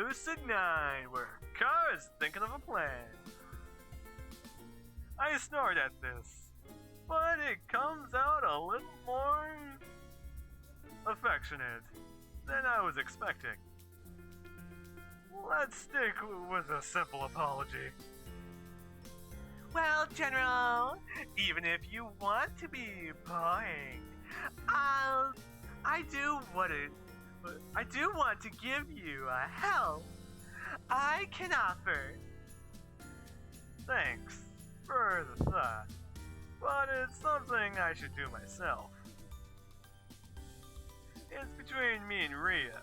Lucid9, where a car is thinking of a plan. I snort at this, but it comes out a little more affectionate than I was expecting. Let's stick with a simple apology. Well, General, even if you want to be boring, I do want to give you a help I can offer. Thanks for the thought, but it's something I should do myself. It's between me and Rhea,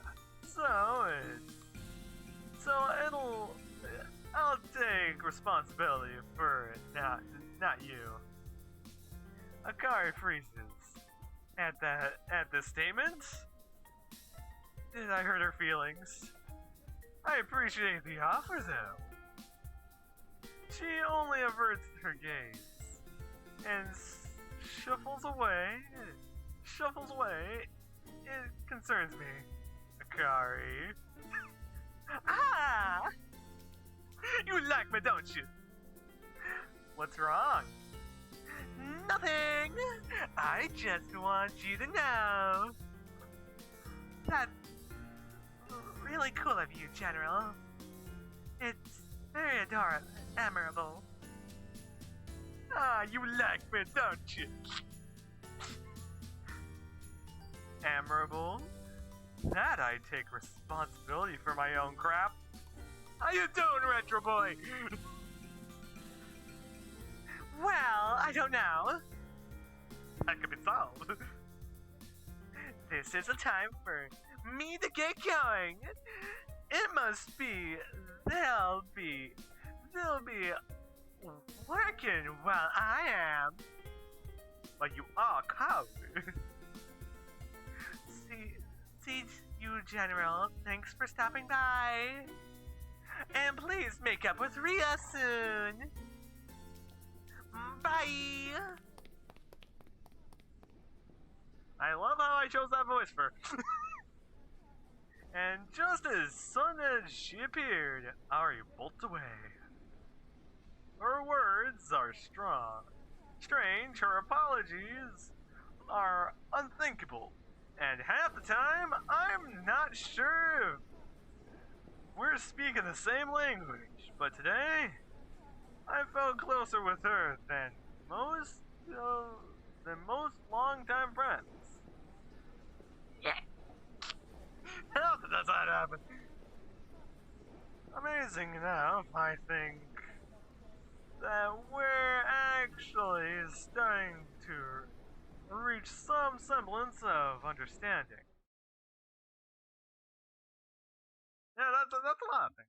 I'll take responsibility for it, not you. Akari freezes. At this statement? Did I hurt her feelings? I appreciate the offer, though. She only averts her gaze and shuffles away. It concerns me, Akari. Ah! You like me, don't you? What's wrong? Nothing! I just want you to know. That's really cool of you, General. It's very admirable. Ah, you like me, don't you? Admirable? That I take responsibility for my own crap. How you doing, Retro Boy? Well, I don't know. That could be solved. This is a time for me to get going. It must be they'll be working while I am. But you are coward. See you, General. Thanks for stopping by. And please make up with Rhea soon. Bye. I love how I chose that voice for. And just as soon as she appeared, Ari bolts away. Her words are strong. Strange, her apologies are unthinkable. And half the time, I'm not sure if we're speaking the same language. But today, I felt closer with her than most longtime friends. Yeah. How does that happen? Amazing enough, I think that we're actually starting to reach some semblance of understanding. Yeah, that's a lot of things.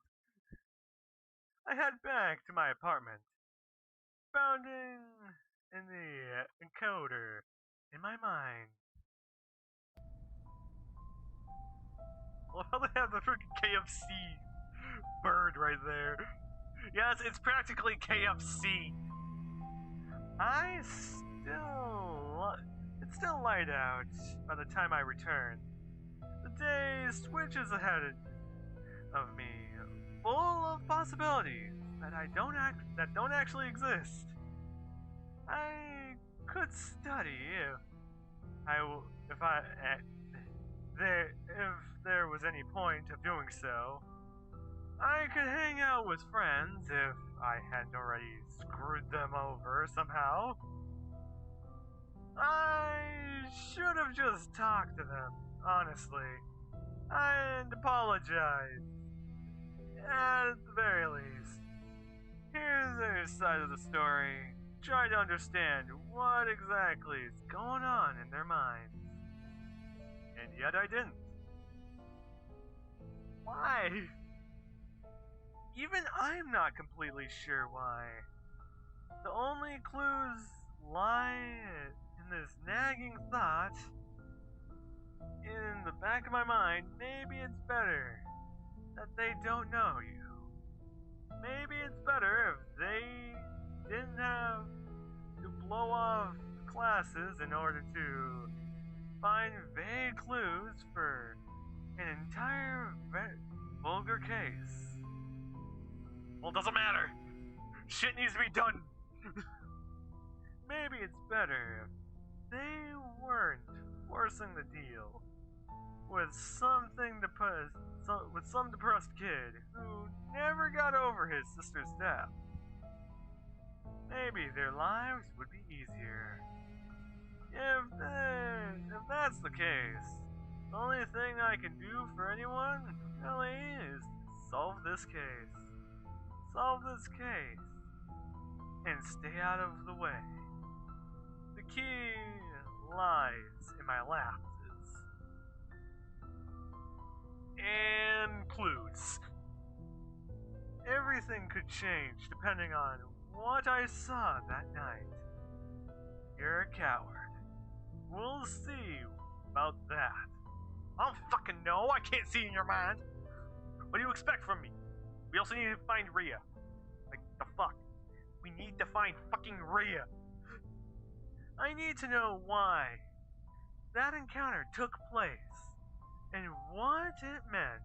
I head back to my apartment, bounding in the encoder in my mind. Well, how they have the freaking KFC bird right there. Yes, it's practically KFC. It's still light out by the time I return. The day switches ahead of me, full of possibilities that don't actually exist. I could study if there was any point of doing so. I could hang out with friends if I hadn't already screwed them over somehow. I should have just talked to them, honestly, and apologized. At the very least, hear their side of the story, try to understand what exactly is going on in their minds. And yet I didn't. Why? Even I'm not completely sure why. The only clues lie in this nagging thought in the back of my mind. Maybe it's better that they don't know you. Maybe it's better if they didn't have to blow off classes in order to find vague clues for an entire vulgar case. doesn't matter. Shit needs to be done. Maybe it's better if they weren't forcing the deal with some depressed kid who never got over his sister's death. Maybe their lives would be easier. If that's the case, the only thing I can do for anyone really is solve this case. Solve this case and stay out of the way. The key lies in my lapses and clues. Everything could change depending on what I saw that night. You're a coward. We'll see about that. I don't fucking know. I can't see in your mind. What do you expect from me? We also need to find Rhea. Like, the fuck? We need to find fucking Rhea. I need to know why that encounter took place and what it meant.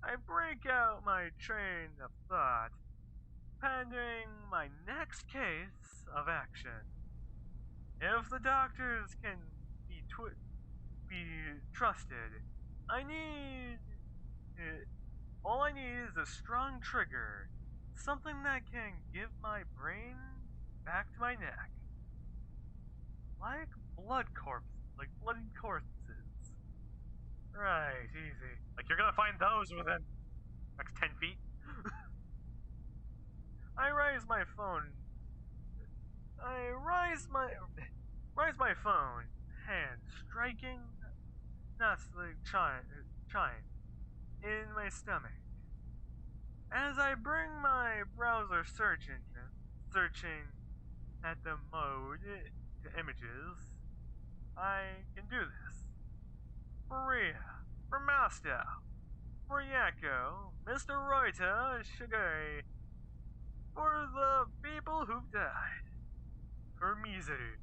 I break out my train of thought, pending my next case of action. If the doctors can be trusted, all I need is a strong trigger, something that can give my brain back to my neck. Like bloody corpses. Right, easy. Like you're gonna find those within next 10 feet. I raise my phone. I raise my phone, hand striking nastily chime in my stomach. As I bring my browser search engine, searching at the mode to images, I can do this. Maria, for Moscow, for Yakko, Mr. Reuter, Shigari, for the people who've died, for Misery.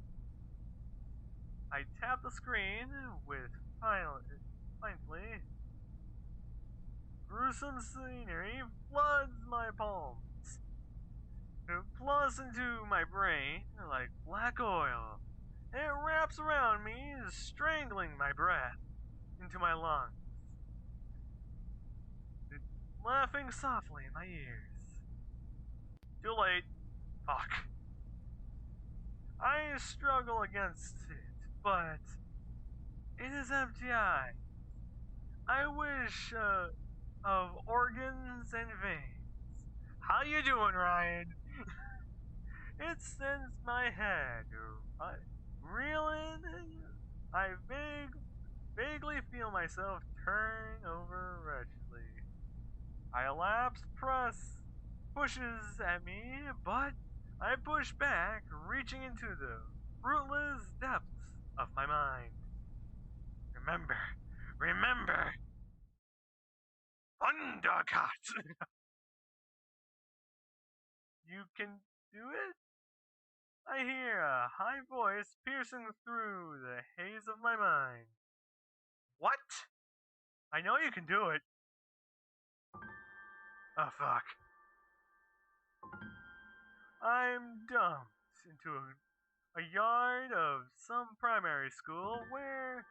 I tap the screen with finally. Gruesome scenery floods my palms. It floods into my brain like black oil. It wraps around me, strangling my breath into my lungs. It's laughing softly in my ears. Too late. Fuck. I struggle against it, but it is empty eyes. I wish of organs and veins. How you doing, Ryan? It sends my head reeling. I vaguely feel myself turn over wretchedly. I elapse pushes at me, but I push back, reaching into the fruitless depths of my mind. Remember, Thundercat! You can do it? I hear a high voice piercing through the haze of my mind. What? I know you can do it. Oh, fuck. I'm dumped into a yard of some primary school where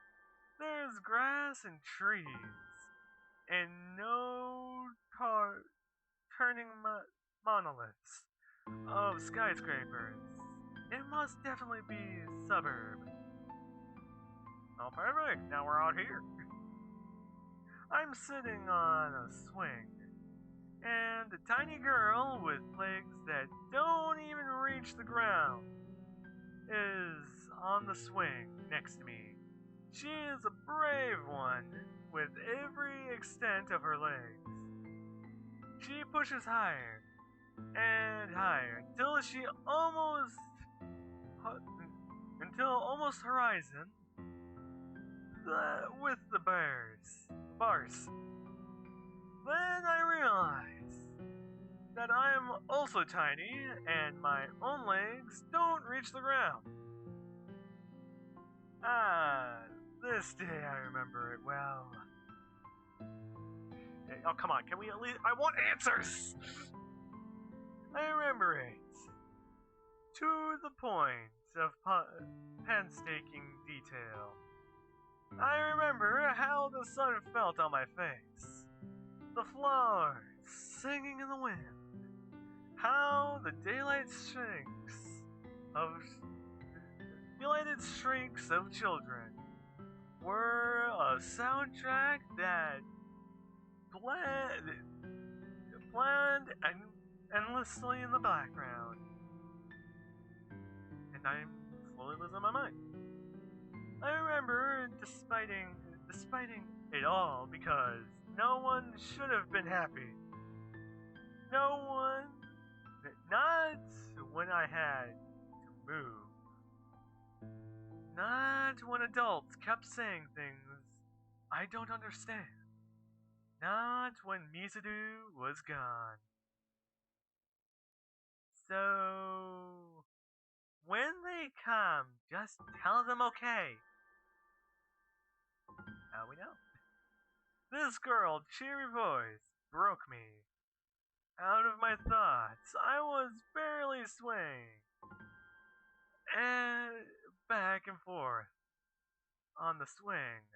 there's grass and trees and no turning monoliths of skyscrapers. It must definitely be a suburb. Oh, perfect. Now we're out here. I'm sitting on a swing, and a tiny girl with legs that don't even reach the ground is on the swing next to me. She is a brave one with every extent of her legs. She pushes higher and higher until almost horizon with the bars. Then I realize that I am also tiny and my own legs don't reach the ground. Ah, this day I remember it well. Oh, come on, can we at least... I want answers! I remember it. To the point of painstaking detail. I remember how the sun felt on my face. The flowers singing in the wind. How the daylighted shrieks of children were a soundtrack that planned and endlessly in the background. And I'm slowly losing my mind. I remember despiting it all because no one should have been happy. No one, not when I had to move. Not when adults kept saying things I don't understand. Not when Mizuru was gone. So, when they come, just tell them okay. How we know? This girl's cheery voice broke me. Out of my thoughts, I was barely swaying. And back and forth on the swing.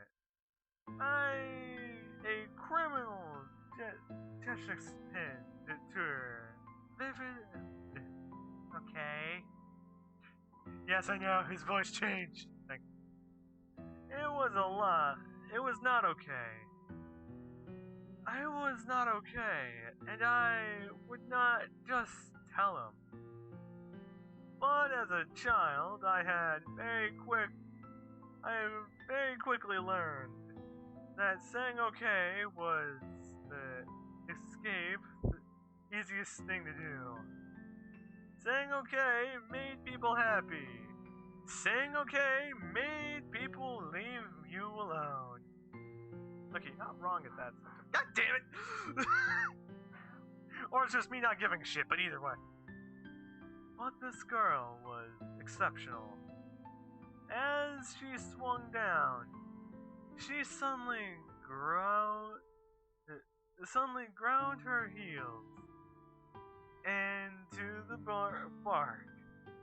A criminal justice pin tour. Okay. Yes, I know, his voice changed. It was a lot. It was not okay. I was not okay, and I would not just tell him. But as a child, I very quickly learned that saying okay was the easiest thing to do. Saying okay made people happy. Saying okay made people leave you alone. Okay, you're not wrong at that sentence. God damn it! Or it's just me not giving a shit, but either way. But this girl was exceptional. As she swung down, she suddenly ground her heels into the bark,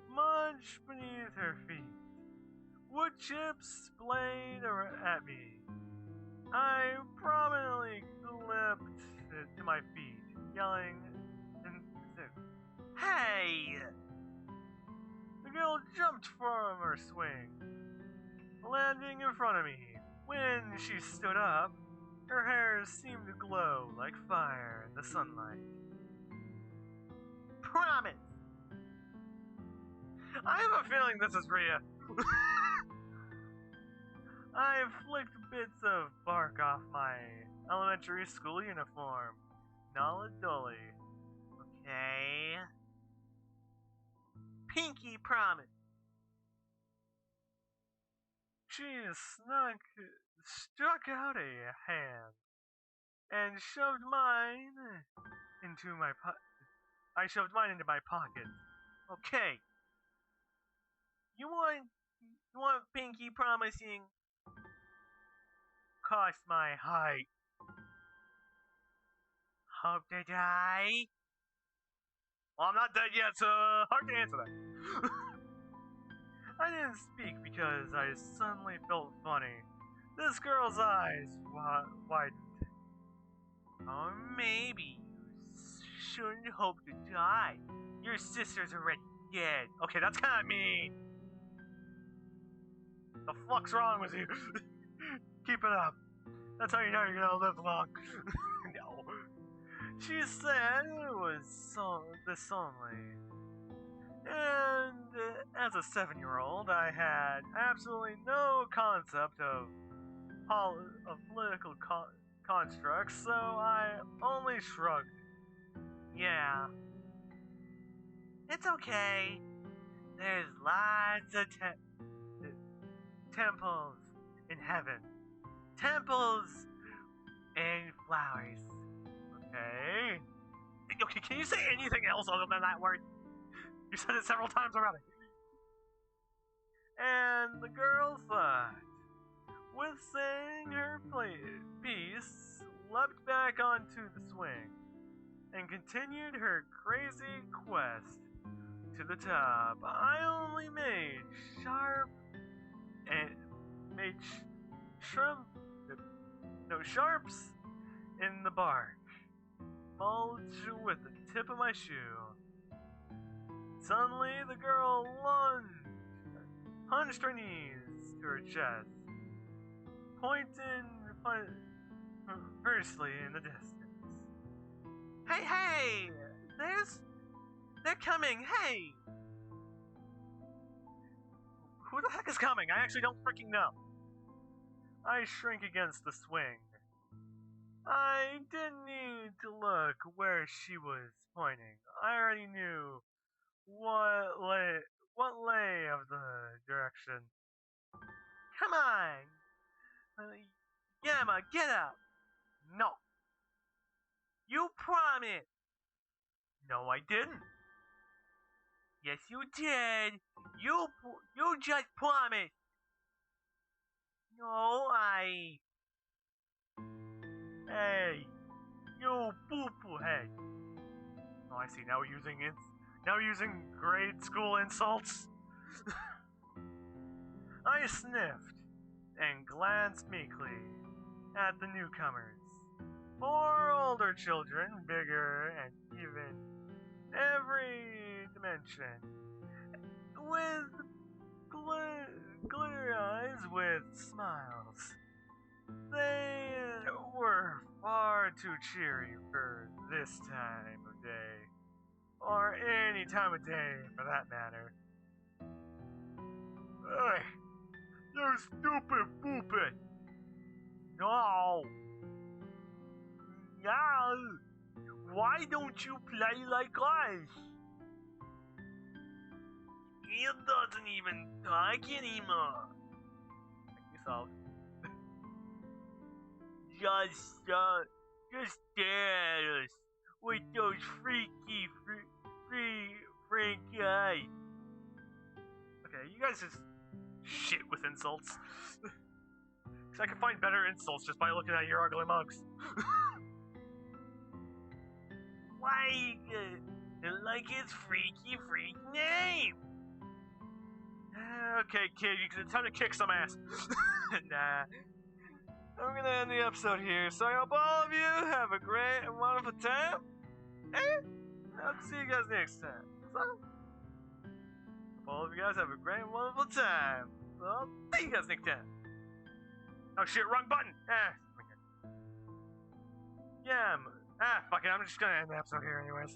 much beneath her feet. Wood chips splayed at me. I prominently leapt to my feet, yelling, "Hey!" The girl jumped from her swing, landing in front of me. When she stood up, her hair seemed to glow like fire in the sunlight. Promise! I have a feeling this is Rhea. I flicked bits of bark off my elementary school uniform. Nala Dolly. Okay. Pinky promise. She struck out a hand and shoved mine into my I shoved mine into my pocket. Okay. You want Pinky promising? Cost my height. Hope to die. Well, I'm not dead yet, so hard to answer that. I didn't speak because I suddenly felt funny. This girl's eyes widened. Or maybe you shouldn't hope to die. Your sister's already dead. Okay, that's kind of mean. The fuck's wrong with you? Keep it up. That's how you know you're gonna live long. No. She said it was this only. And as a 7-year-old, I had absolutely no concept of political constructs, so I only shrugged. Yeah. It's okay. There's lots of temples in heaven. Temples and flowers. Okay. Okay, can you say anything else other than that word? You said it several times already. And the girl thought, with saying holding her piece, leapt back onto the swing and continued her crazy quest to the top. I only made sharp and made shrimp, no sharps in the bark, mulch with the tip of my shoe. Suddenly, the girl hunched her knees to her chest, pointing fiercely in the distance. Hey! They're coming! Hey! Who the heck is coming? I actually don't freaking know. I shrink against the swing. I didn't need to look where she was pointing. I already knew what lay of the direction. Come on! Yama, get up! No. You promised! No, I didn't. Yes, you did. You just promised. No, Hey, you poo-poo head. Oh, I see. Now we're using grade school insults. I sniffed and glanced meekly at the newcomers. 4 older children, bigger and even every dimension, with glitter eyes with smiles. They were far too cheery for this time of day, or any time of day for that matter. Ugh, you stupid poopy! No! No! Why don't you play like us? He doesn't even talk anymore. Check this out. Just stare at us with those freaky, freak eyes. Okay, you guys just shit with insults. Cause I can find better insults just by looking at your ugly mugs. Why? Like his freaky freak name. Okay, kid, it's time to kick some ass. Nah. I'm gonna end the episode here, so I hope all of you have a great and wonderful time. And I'll see you guys next time. So, hope all of you guys have a great and wonderful time. So, I'll see you guys next time. Oh shit, wrong button! Yeah, fuck it, I'm just gonna end the episode here anyways.